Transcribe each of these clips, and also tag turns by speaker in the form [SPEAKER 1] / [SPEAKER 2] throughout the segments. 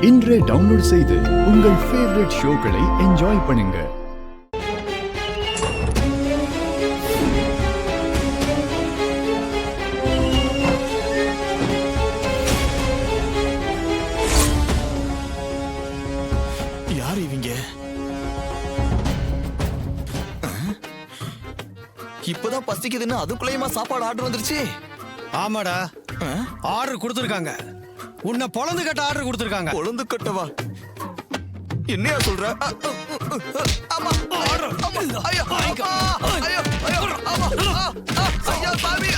[SPEAKER 1] இன்றே டவுன்லோட் செய்து உங்கள் ஃபேவரட் ஷோக்களை என்ஜாய் பண்ணுங்க.
[SPEAKER 2] யார் இவங்க? இப்பதான் பசிக்குதுன்னு அதுக்குள்ளேயுமா சாப்பாடு ஆர்டர் வந்துருச்சு?
[SPEAKER 3] ஆமாடா, ஆர்டர் கொடுத்துருக்காங்க. உன்னை பொழந்து கட்ட ஆர்டர் கொடுத்துருக்காங்க.
[SPEAKER 2] பொழந்து கட்டவா? என்னையா சொல்ற? ஆமா, ஆர்டர். ஐயோ, ஐயோ, ஐயோ, ஐயோ, சாமி.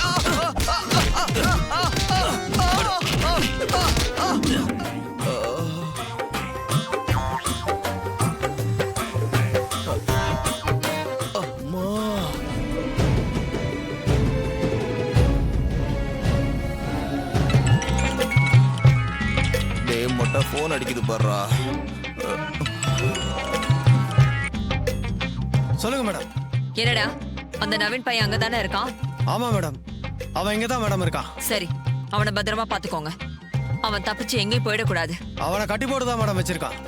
[SPEAKER 2] போன் அடிக்குது பாருடா.
[SPEAKER 3] சொல்லுங்க மேடம்.
[SPEAKER 4] என்னடா, அந்த நவீன் பையன் அங்கதானே இருக்கான்?
[SPEAKER 3] ஆமா மேடம், அவன் இங்கதான் மேடம் இருக்கான்.
[SPEAKER 4] சரி, அவனை பத்திரமா பாத்துக்கோங்க. அவன் தப்பிச்சு எங்கேயும் போயிடக்கூடாது.
[SPEAKER 3] அவனை கட்டி போட்டுதான் மேடம் வச்சிருக்கான்.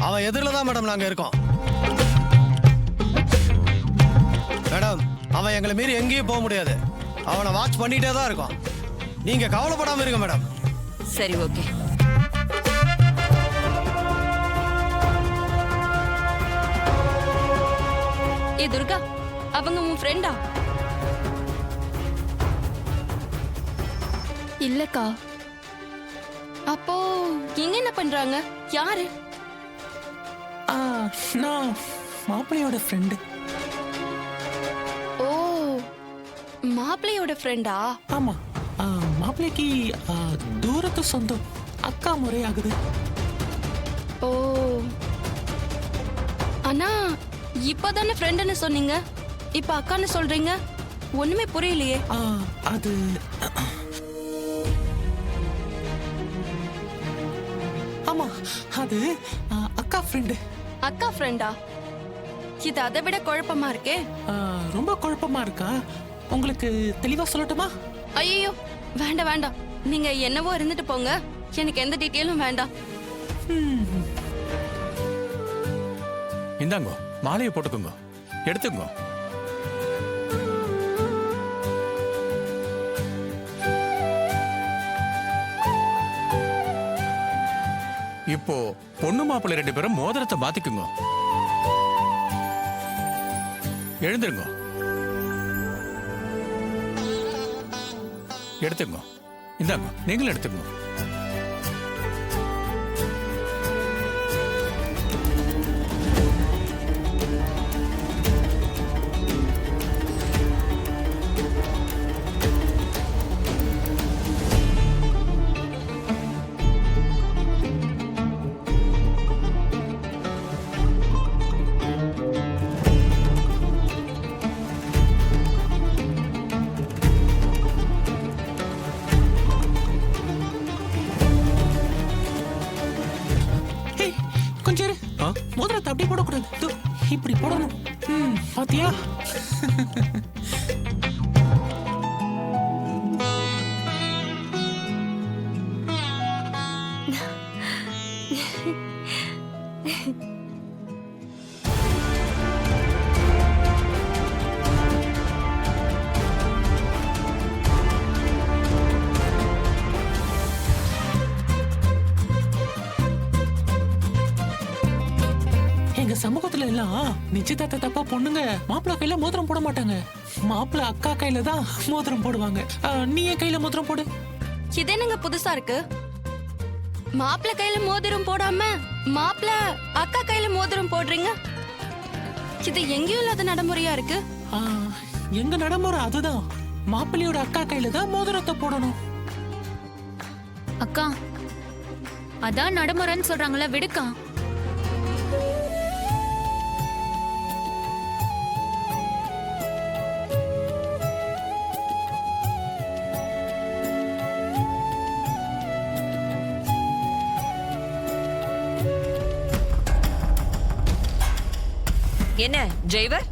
[SPEAKER 3] அவன் எதிரில தான் மேடம் நாங்க இருக்கோம். மேடம், அவன் எங்களை மீறி எங்கேயும் போக முடியாது. அவனை வாட்ச் பண்ணிட்டே தான் இருக்கோம். நீங்க கவலைப்படாம இருங்க மேடம்.
[SPEAKER 4] சரி, ஓகே.
[SPEAKER 5] ஏ துர்கா, அவங்க உன் ஃப்ரெண்டா? இல்லக்கா. அப்போ இங்க என்ன பண்றாங்க? யாரு?
[SPEAKER 6] நான் மாப்பிள்ளையோட ஃப்ரெண்டு.
[SPEAKER 5] ஓ, மாப்பிள்ளையோட ஃப்ரெண்டா?
[SPEAKER 6] ஆமா, மாப்பிள்ளைக்கு தூரத்து சொந்தம். அக்கா முறை ஆகுது.
[SPEAKER 5] ஓ, அண்ணா இப்பதானே ஃப்ரெண்டுன்னு சொன்னீங்க, இப்ப அக்கான்னு சொல்றீங்க. ஒண்ணுமே புரியலையே.
[SPEAKER 6] அது ஆமா, அது அக்கா ஃப்ரெண்டு.
[SPEAKER 5] அக்கா ஃப்ரெண்டா? இது அதை விட குழப்பமா இருக்கே.
[SPEAKER 6] ரொம்ப குழப்பமா இருக்கா? உங்களுக்கு தெளிவா சொல்லட்டுமா?
[SPEAKER 5] ஐயோ, வேண்டாம் வேண்டாம், நீங்க என்னவோ இருந்துட்டு போங்க. எனக்கு எந்த டீட்டெயிலும் வேண்டாம்.
[SPEAKER 7] இந்தாங்கோ, மாலையை போட்டுக்கோங்க, எடுத்துக்கோ. இப்போ பொண்ணு மாப்பிள்ளை 2 பேரும் மோதிரத்தை மாத்திக்குங்க. எழுந்துருங்க, எடுத்துக்கோ. இந்தாங்க, நீங்களும் எடுத்துக்கோ.
[SPEAKER 6] மோதிரத்தை அப்படி போடக்கூடாது, இப்படி போடணும். பாத்தியா? சமூகத்துல எல்லாம் நிச்சயதார்த்த தப்பா பொண்ணுங்க மாப்பிள்ளை கையில மோதிரம் போட மாட்டாங்க. மாப்பிள்ளை அக்கா கையில தான் மோதிரம் போடுவாங்க. நீ என் கையில மோதிரம் போடு.
[SPEAKER 5] இது என்னங்க புதுசா இருக்கு? மாப்பிள்ளை கையில மோதிரம் போடாம மாப்பிள்ளை அக்கா கையில மோதிரம் போடுறீங்க. இது எங்கேயும் இல்லாத நடைமுறையா இருக்கு.
[SPEAKER 6] எங்க நடைமுறை அதுதான். மாப்பிள்ளையோட அக்கா கையில தான் மோதிரத்தை போடணும்.
[SPEAKER 8] அக்கா, அதான் நடைமுறைன்னு சொல்றாங்களா, விடுக்கா.
[SPEAKER 4] என்ன டிரைவர்,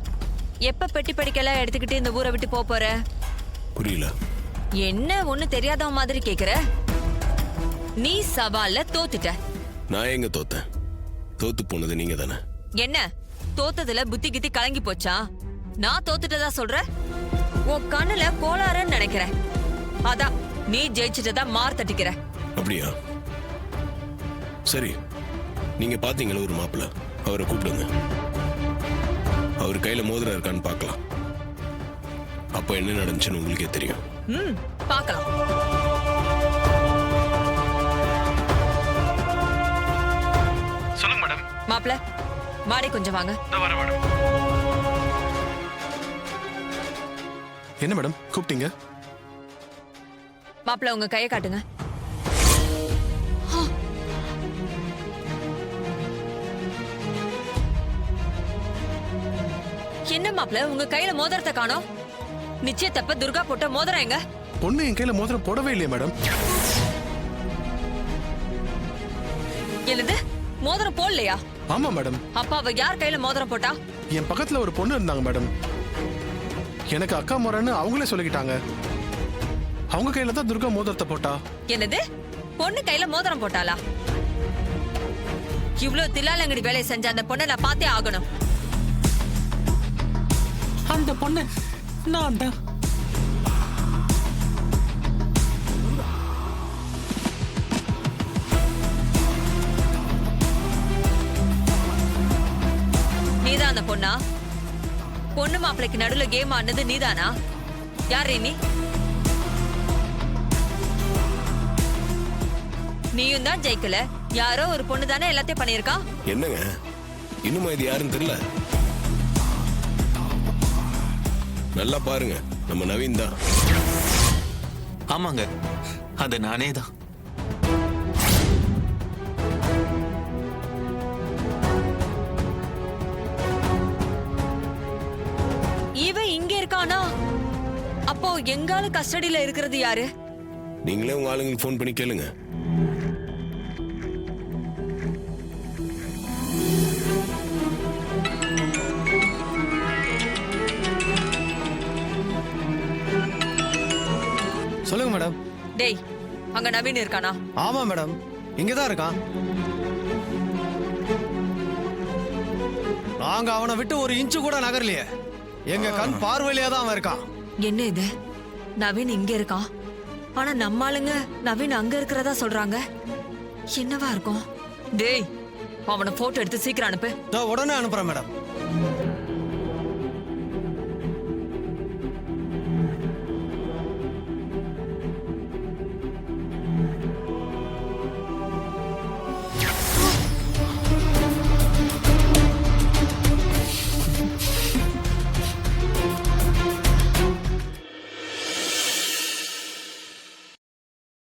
[SPEAKER 4] எப்ப பெட்டி படிக்கலாம் எடுத்துக்கிட்டு இந்த ஊரை விட்டு போற?
[SPEAKER 2] புரியல.
[SPEAKER 4] என்ன ஒண்ணு தெரியாதவ மாதிரி கேக்குற? நீ சவால்ல தோத்துட்ட.
[SPEAKER 9] நான் எங்க தோத்தேன்? தோத்து போனது நீங்க தானே.
[SPEAKER 4] என்ன தோத்ததுல புத்தி கித்தி கலங்கி போச்சா? நான் தோத்துட்டதா சொல்ற? உன் கண்ணுல கோளாறுன்னு நினைக்கிறேன். அதான் நீ ஜெயிச்சுட்டதா மார் தட்டிக்கிற.
[SPEAKER 9] அப்படியா? சரி, நீங்க பாத்தீங்களா ஒரு மாப்பிள்ள, அவரை கூப்பிடுங்க. அவர் கையில மோதிரம் இருக்கான்னு பார்க்கலாம். அப்ப என்ன நடந்துச்சுன்னு உங்களுக்கே தெரியும்.
[SPEAKER 4] பார்க்கலாம்.
[SPEAKER 7] சொல்லுங்க மேடம்.
[SPEAKER 4] மாப்ள மாடி கொஞ்சம் வாங்க.
[SPEAKER 7] வரேன் மேடம்.
[SPEAKER 10] என்ன மேடம் கூப்பிட்டீங்க?
[SPEAKER 4] மாப்ள உங்க கையை காட்டுங்க. என்ன மாப்ள உங்க கையில மோதிரத்தை காணோம்? நிச்சயத்தப்ப துர்கா போட்ட மோதிரம் எங்க?
[SPEAKER 10] பொண்ணு என் கையில மோதிரம் போடவே இல்லையே மேடம்.
[SPEAKER 4] என்னது மோதிரம் போடலையா?
[SPEAKER 10] ஆமா மேடம்.
[SPEAKER 4] அப்ப அவ யார் கையில மோதிரம் போட்டா?
[SPEAKER 10] என் பக்கத்துல ஒரு பொண்ணு இருந்தாங்க மேடம். எனக்கு அக்கா முறைன்னு அவங்களே சொல்லிக்கிட்டாங்க. அவங்க கையில தான் துர்கா மோதிரத்தை போட்டா.
[SPEAKER 4] என்னது பொண்ணு கையில மோதிரம் போட்டாளா? இவ்ளோ தில்லாலங்கடி வேலையை செஞ்ச அந்த பொண்ணை நான் பார்த்தே ஆகணும்.
[SPEAKER 6] அந்த பொண்ணு நான் தான்.
[SPEAKER 4] நீதான் அந்த பொண்ணா? பொண்ணு மாப்பிளைக்கு நடுவுல கேம் ஆனது நீதானா? யார் நீ? நீயும் தான் ஜெயிக்கல. யாரோ ஒரு பொண்ணு தானே எல்லாத்தையும் பண்ணிருக்கா.
[SPEAKER 9] என்னங்க இன்னுமா இது யாருன்னு தெரியல? நல்லா பாருங்க, நம்ம நவீன் தான்.
[SPEAKER 11] ஆமாங்க, அது நானே தான்.
[SPEAKER 4] இவன் இங்க இருக்கானா? அப்போ எங்கால கஸ்டடியில இருக்கிறது யாரு?
[SPEAKER 9] நீங்களே உங்க ஆளுங்களுக்கு ஃபோன் பண்ணி கேளுங்க.
[SPEAKER 3] சொல்லுங்க மேடம்.
[SPEAKER 4] டேய் அங்க நவீன் இருக்கானா?
[SPEAKER 3] ஆமா மேடம், இங்கதான் இருக்கான். நாங்க அவனை விட்டு ஒரு இன்ச்சு கூட நகரலையே. எங்க கண் பார்வையிலேயே தான் அவன் இருக்கான்.
[SPEAKER 4] என்ன இது? நவீன் இங்க இருக்கான், ஆனா நம்ம ஆளுங்க நவீன் அங்க இருக்கிறதா சொல்றாங்க. என்னவா இருக்கும்? டேய் அவனை போட்டோ எடுத்து சீக்கிரம் அனுப்பு.
[SPEAKER 3] உடனே அனுப்புறேன் மேடம்.